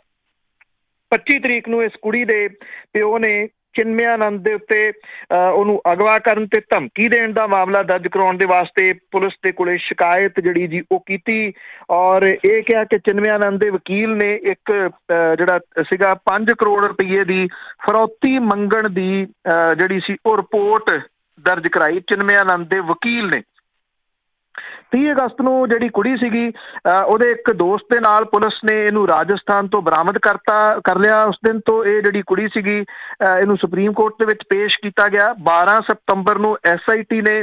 25 ਤਰੀਕ ਨੂੰ ਇਸ ਕੁੜੀ ਦੇ ਪਿਓ ਨੇ ਚਿਨਮਯਾਨੰਦ ਦੇ ਉੱਤੇ ਉਹਨੂੰ ਅਗਵਾ ਕਰਨ ਤੇ ਧਮਕੀ ਦੇਣ ਦਾ ਮਾਮਲਾ ਦਰਜ ਕਰਾਉਣ ਦੇ ਵਾਸਤੇ ਪੁਲਿਸ ਦੇ ਕੋਲੇ ਸ਼ਿਕਾਇਤ ਜਿਹੜੀ ਜੀ ਉਹ ਕੀਤੀ ਔਰ ਇਹ ਕਿਹਾ ਕਿ ਚਿਨਮਯਾਨੰਦ ਦੇ ਵਕੀਲ ਨੇ ਇੱਕ ਜਿਹੜਾ ਸੀਗਾ 5 ਕਰੋੜ ਰੁਪਏ ਦੀ ਫਰੌਤੀ ਮੰਗਣ ਦੀ ਜਿਹੜੀ ਸੀ ਉਹ ਰਿਪੋਰਟ ਦਰਜ ਕਰਾਈ ਚਿਨਮਯਾਨੰਦ ਦੇ ਵਕੀਲ ਨੇ। 30 ਅਗਸਤ ਨੂੰ ਜਿਹੜੀ ਕੁੜੀ ਸੀਗੀ ਉਹਦੇ ਇੱਕ ਦੋਸਤ ਦੇ ਨਾਲ ਪੁਲਿਸ ਨੇ ਇਹਨੂੰ ਰਾਜਸਥਾਨ ਤੋਂ ਬਰਾਮਦ ਕਰ ਲਿਆ। ਉਸ ਦਿਨ ਤੋਂ ਇਹ ਜਿਹੜੀ ਕੁੜੀ ਸੀਗੀ ਇਹਨੂੰ ਸੁਪਰੀਮ ਕੋਰਟ ਦੇ ਵਿੱਚ ਪੇਸ਼ ਕੀਤਾ ਗਿਆ। 12 ਸਤੰਬਰ ਨੂੰ SIT ਨੇ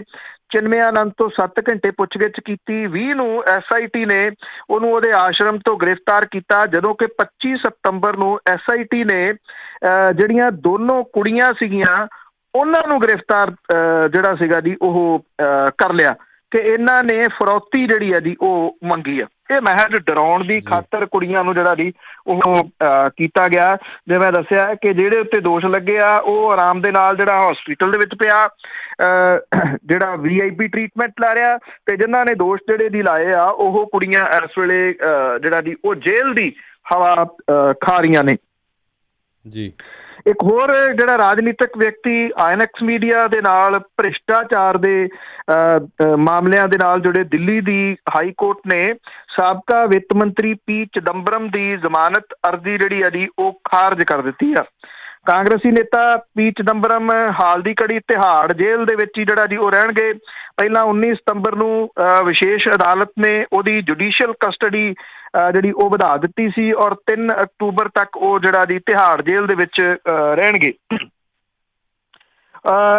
ਚਿਨਮਯਾਨੰਦ ਤੋਂ 7 ਘੰਟੇ ਪੁੱਛਗਿੱਛ ਕੀਤੀ। 20 ਨੂੰ SIT ਨੇ ਉਹਨੂੰ ਉਹਦੇ ਆਸ਼ਰਮ ਤੋਂ ਗ੍ਰਿਫਤਾਰ ਕੀਤਾ, ਜਦੋਂ ਕਿ 25 ਸਤੰਬਰ ਨੂੰ SIT ਨੇ ਜਿਹੜੀਆਂ ਦੋਨੋਂ ਕੁੜੀਆਂ ਸੀਗੀਆਂ ਉਹਨਾਂ ਨੂੰ ਗ੍ਰਿਫਤਾਰ ਜਿਹੜਾ ਸੀਗਾ ਜੀ ਉਹ ਕਰ ਲਿਆ ਕਿ ਇਹਨਾਂ ਨੇ ਫਰੌਤੀ ਜਿਹੜੀ ਹੈ ਜੀ ਉਹ ਮੰਗੀ ਆ। ਇਹ ਮਹਿਜ਼ ਡਰਾਉਣ ਦੀ ਖਾਤਰ ਕੁੜੀਆਂ ਨੂੰ ਜਿਹੜਾ ਜੀ ਉਹ ਕੀਤਾ ਗਿਆ। ਜਿਵੇਂ ਮੈਂ ਦੱਸਿਆ ਕਿ ਜਿਹੜੇ ਉੱਤੇ ਦੋਸ਼ ਲੱਗੇ ਆ ਉਹ ਆਰਾਮ ਦੇ ਨਾਲ ਜਿਹੜਾ ਹਸਪੀਟਲ ਦੇ ਵਿੱਚ ਪਿਆ, ਜਿਹੜਾ VIP ਟਰੀਟਮੈਂਟ ਲੈ ਰਿਹਾ, ਤੇ ਜਿਨ੍ਹਾਂ ਨੇ ਦੋਸ਼ ਜਿਹੜੇ ਦੀ ਲਾਏ ਆ ਉਹ ਕੁੜੀਆਂ ਇਸ ਵੇਲੇ ਜਿਹੜਾ ਜੀ ਉਹ ਜੇਲ੍ਹ ਦੀ ਹਵਾ ਖਾ ਰਹੀਆਂ ਨੇ ਜੀ। ਇੱਕ ਹੋਰ ਜਿਹੜਾ ਰਾਜਨੀਤਿਕ ਵਿਅਕਤੀ ਆਈਐਨਐਕਸ ਮੀਡੀਆ ਦੇ ਨਾਲ ਭ੍ਰਿਸ਼ਟਾਚਾਰ ਦੇ ਮਾਮਲਿਆਂ ਦੇ ਨਾਲ ਜੁੜੇ ਦਿੱਲੀ ਦੀ ਹਾਈ ਕੋਰਟ ਨੇ ਸਾਬਕਾ ਵਿੱਤ ਮੰਤਰੀ P ਚਿਦੰਬਰਮ ਦੀ ਜ਼ਮਾਨਤ ਅਰਜ਼ੀ ਜਿਹੜੀ ਹੈ ਜੀ ਉਹ ਖਾਰਜ ਕਰ ਦਿੱਤੀ ਆ। ਕਾਂਗਰਸੀ ਨੇਤਾ P ਚਿਦੰਬਰਮ ਹਾਲ ਦੀ ਘੜੀ ਤਿਹਾੜ ਜੇਲ੍ਹ ਦੇ ਵਿੱਚ ਹੀ ਜਿਹੜਾ ਜੀ ਉਹ ਰਹਿਣਗੇ। ਪਹਿਲਾਂ 19 ਸਤੰਬਰ ਨੂੰ ਵਿਸ਼ੇਸ਼ ਅਦਾਲਤ ਨੇ ਉਹਦੀ ਜੁਡੀਸ਼ੀਅਲ ਕਸਟਡੀ ਜਿਹੜੀ ਉਹ ਵਧਾ ਦਿੱਤੀ ਸੀ ਔਰ 3 ਅਕਤੂਬਰ ਤੱਕ ਉਹ ਜਿਹੜਾ ਜੀ ਤਿਹਾੜ ਜੇਲ੍ਹ ਦੇ ਵਿੱਚ ਰਹਿਣਗੇ।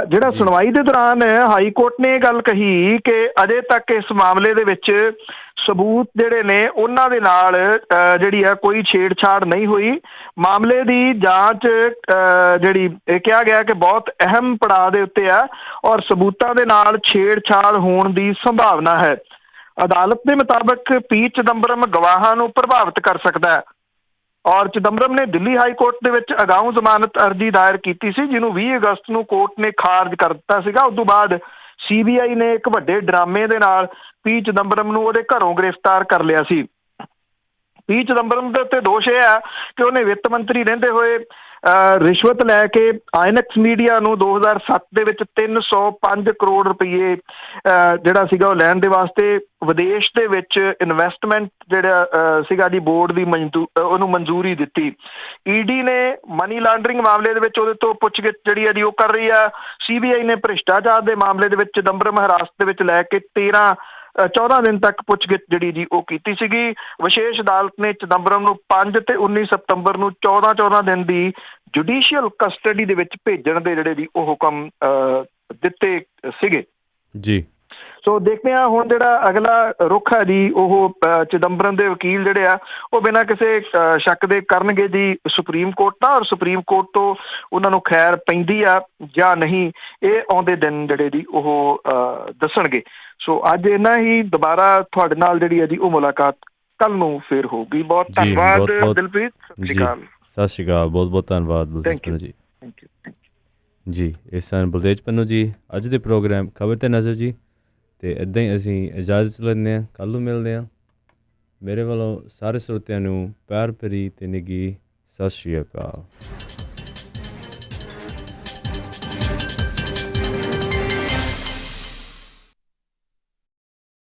ਜਿਹੜਾ ਸੁਣਵਾਈ ਦੇ ਦੌਰਾਨ ਹਾਈ ਕੋਰਟ ਨੇ ਇਹ ਗੱਲ ਕਹੀ ਕਿ ਅਜੇ ਤੱਕ ਇਸ ਮਾਮਲੇ ਦੇ ਵਿੱਚ ਸਬੂਤ ਜਿਹੜੇ ਨੇ ਉਹਨਾਂ ਦੇ ਨਾਲ ਜਿਹੜੀ ਆ ਕੋਈ ਛੇੜਛਾੜ ਨਹੀਂ ਹੋਈ। ਮਾਮਲੇ ਦੀ ਜਾਂਚ ਜਿਹੜੀ ਇਹ ਕਿਹਾ ਗਿਆ ਕਿ ਬਹੁਤ ਅਹਿਮ ਪੜਾਅ ਦੇ ਉੱਤੇ ਆ ਔਰ ਸਬੂਤਾਂ ਦੇ ਨਾਲ ਛੇੜਛਾੜ ਹੋਣ ਦੀ ਸੰਭਾਵਨਾ ਹੈ। ਅਦਾਲਤ ਦੇ ਮੁਤਾਬਕ P ਚਿਦੰਬਰਮ ਗਵਾਹਾਂ ਨੂੰ ਪ੍ਰਭਾਵਿਤ ਕਰ ਸਕਦਾ ਹੈ ਔਰ ਚਿਦੰਬਰਮ ਨੇ ਦਿੱਲੀ ਹਾਈ ਕੋਰਟ ਦੇ ਵਿੱਚ ਅਗਾਊਂ ਜ਼ਮਾਨਤ ਅਰਜ਼ੀ ਦਾਇਰ ਕੀਤੀ ਸੀ, ਜਿਹਨੂੰ 20 ਅਗਸਤ ਨੂੰ ਕੋਰਟ ਨੇ ਖਾਰਜ ਕਰ ਦਿੱਤਾ ਸੀਗਾ। ਉਸ ਤੋਂ ਬਾਅਦ CBI ਨੇ ਇੱਕ ਵੱਡੇ ਡਰਾਮੇ ਦੇ ਨਾਲ P ਚਿਦੰਬਰਮ ਨੂੰ ਉਹਦੇ ਘਰੋਂ ਗ੍ਰਿਫਤਾਰ ਕਰ ਲਿਆ ਸੀ। P ਚਿਦੰਬਰਮ ਦੇ ਉੱਤੇ ਦੋਸ਼ ਇਹ ਆ ਕਿ ਉਹਨੇ ਵਿੱਤ ਮੰਤਰੀ ਰਹਿੰਦੇ ਹੋਏ ਰਿਸ਼ਵਤ ਲੈ ਕੇ ਆਈਐਨਐਕਸ ਮੀਡੀਆ ਨੂੰ 2007 ਦੇ ਵਿੱਚ 305 ਕਰੋੜ ਰੁਪਏ ਜਿਹੜਾ ਸੀਗਾ ਉਹ ਲੈਣ ਦੇ ਵਾਸਤੇ ਵਿਦੇਸ਼ ਦੇ ਵਿੱਚ ਇਨਵੈਸਟਮੈਂਟ ਜਿਹੜਾ ਸੀਗਾ ਦੀ ਬੋਰਡ ਦੀ ਉਹਨੂੰ ਮਨਜ਼ੂਰੀ ਦਿੱਤੀ। ED ਨੇ ਮਨੀ ਲਾਂਡਰਿੰਗ ਮਾਮਲੇ ਦੇ ਵਿੱਚ ਉਹਦੇ ਤੋਂ ਪੁੱਛਗਿੱਛ ਜਿਹੜੀ ਹੈ ਜੀ ਉਹ ਕਰ ਰਹੀ ਆ। CBI ਨੇ ਭ੍ਰਿਸ਼ਟਾਚਾਰ ਦੇ ਮਾਮਲੇ ਦੇ ਵਿੱਚ ਚਿਦੰਬਰਮ ਹਿਰਾਸਤ ਦੇ ਵਿੱਚ ਲੈ ਕੇ 14 ਦਿਨ ਤੱਕ ਪੁੱਛਗਿੱਛ ਜਿਹੜੀ ਜੀ ਉਹ ਕੀਤੀ ਸੀਗੀ। ਵਿਸ਼ੇਸ਼ ਅਦਾਲਤ ਨੇ ਚਿਦੰਬਰਮ ਨੂੰ 5 ਤੇ 19 ਸਤੰਬਰ ਨੂੰ 14 ਦਿਨ ਦੀ ਜੁਡੀਸ਼ੀਅਲ ਕਸਟਡੀ ਦੇ ਵਿੱਚ ਭੇਜਣ ਦੇ ਜਿਹੜੇ ਜੀ ਉਹ ਹੁਕਮ ਦਿੱਤੇ ਸੀਗੇ ਜੀ। ਸੋ ਦੇਖਦੇ ਹਾਂ ਹੁਣ ਜਿਹੜਾ ਅਗਲਾ ਰੁਖ ਹੈ ਜੀ ਉਹ ਚਿਦੰਬਰਮ ਦੇ ਵਕੀਲ ਜਿਹੜੇ ਆ ਉਹ ਬਿਨਾਂ ਕਿਸੇ ਸ਼ੱਕ ਦੇ ਕਰਨਗੇ ਜੀ ਸੁਪਰੀਮ ਕੋਰਟ ਦਾ, ਔਰ ਸੁਪਰੀਮ ਕੋਰਟ ਤੋਂ ਉਹਨਾਂ ਨੂੰ ਖੈਰ ਪੈਂਦੀ ਆ ਜਾਂ ਨਹੀਂ ਇਹ ਆਉਂਦੇ ਦਿਨ ਜਿਹੜੇ ਜੀ ਉਹ ਦੱਸਣਗੇ। ਸੋ ਅੱਜ ਇਹਨਾਂ ਹੀ ਦੁਬਾਰਾ ਤੁਹਾਡੇ ਨਾਲ ਜਿਹੜੀ ਹੈ ਜੀ ਉਹ ਮੁਲਾਕਾਤ ਕੱਲ ਨੂੰ ਫੇਰ ਹੋਊਗੀ। ਬਹੁਤ ਧੰਨਵਾਦ ਦਿਲਪ੍ਰੀਤ। ਸਤਿ ਸ਼੍ਰੀ ਅਕਾਲ। ਸਤਿ ਸ਼੍ਰੀ ਅਕਾਲ। ਬਹੁਤ ਬਹੁਤ ਧੰਨਵਾਦ ਬਲਤੇਜ ਪੰਨੂ ਜੀ। ਜੀ ਇਸ ਸਨ ਬਲਤੇਜ ਪੰਨੂ ਜੀ। ਅੱਜ ਦੇ ਪ੍ਰੋਗਰਾਮ ਖਬਰ ਤੇ ਨਜ਼ਰ ਜੀ, ਅਤੇ ਇੱਦਾਂ ਹੀ ਅਸੀਂ ਇਜਾਜ਼ਤ ਲੈਂਦੇ ਹਾਂ। ਕੱਲ੍ਹ ਨੂੰ ਮਿਲਦੇ ਹਾਂ। ਮੇਰੇ ਵੱਲੋਂ ਸਾਰੇ ਸਰੋਤਿਆਂ ਨੂੰ ਪਿਆਰ ਭਰੀ ਅਤੇ ਨਿੱਘੀ ਸਤਿ ਸ਼੍ਰੀ ਅਕਾਲ।